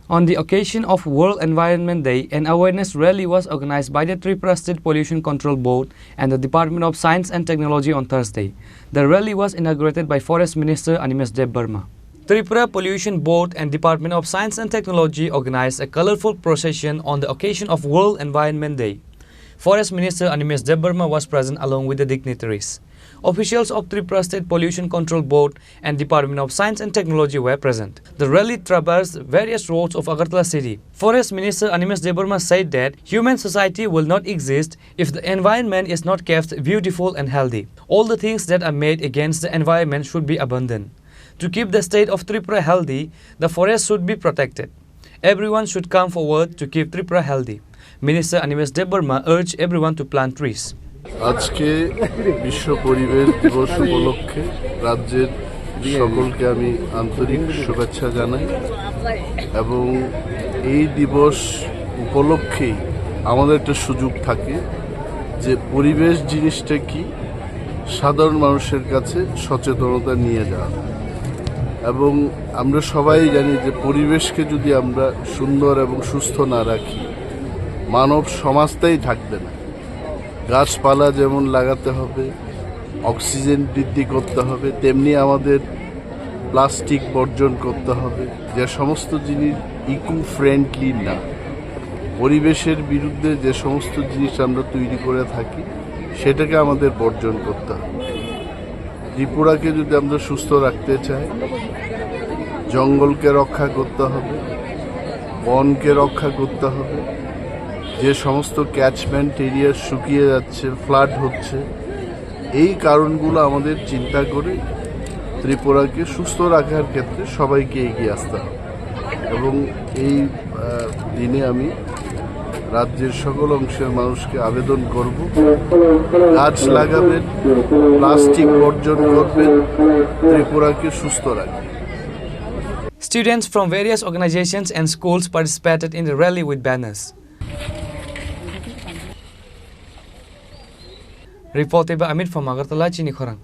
On the occasion of World Environment Day, an awareness rally was organized by the Tripura State Pollution Control Board and the Department of Science and Technology on Thursday. The rally was inaugurated by Forest Minister Animesh Debbarma. Tripura Pollution Board and Department of Science and Technology organized a colorful procession on the occasion of World Environment Day. Forest Minister Animesh Debbarma was present along with the dignitaries. Officials of Tripura State Pollution Control Board and Department of Science and Technology were present. The rally traversed various roads of Agartala city. Forest Minister Animesh Debbarma said that human society will not exist if the environment is not kept beautiful and healthy. All the things that are made against the environment should be abandoned. To keep the state of Tripura healthy, the forest should be protected. Everyone should come forward to keep Tripura healthy. Minister Animesh Debbarma urged everyone to plant trees. আজকে বিশ্ব পরিবেশ দিবস উপলক্ষে রাজ্যের সকলকে আমি আন্তরিক শুভেচ্ছা জানাই এবং এই দিবস উপলক্ষেই আমাদের একটা সুযোগ থাকে যে পরিবেশ জিনিসটা কি সাধারণ মানুষের কাছে সচেতনতা নিয়ে যাওয়া এবং আমরা সবাই জানি যে পরিবেশকে যদি আমরা সুন্দর এবং সুস্থ না রাখি মানব সমাজটাই থাকবে না। গাছপালা যেমন লাগাতে হবে, অক্সিজেন বৃদ্ধি করতে হবে, তেমনি আমাদের প্লাস্টিক বর্জন করতে হবে, যে সমস্ত জিনিস ইকো ফ্রেন্ডলি না, পরিবেশের বিরুদ্ধে যে সমস্ত জিনিস আমরা তৈরি করে থাকি সেটাকে আমাদের বর্জন করতে হবে। ত্রিপুরাকে যদি আমরা সুস্থ রাখতে চাই জঙ্গলকে রক্ষা করতে হবে, বনকে রক্ষা করতে হবে, যে সমস্ত ক্যাচমেন্ট এরিয়া শুকিয়ে যাচ্ছে, ফ্লাড হচ্ছে, এই কারণগুলো আমাদের চিন্তা করে ত্রিপুরাকে সুস্থ রাখার ক্ষেত্রে সবাইকে এগিয়ে আসতে হবে এবং এই দিনে আমি রাজ্যের সকল অংশের মানুষকে আবেদন করব গাছ লাগাবেন, প্লাস্টিক বর্জন করবেন, ত্রিপুরাকে সুস্থ রাখবেন। Students from various organizations and schools participated in the rally with banners. Reported by Amit from Agartala, Chini Khorang.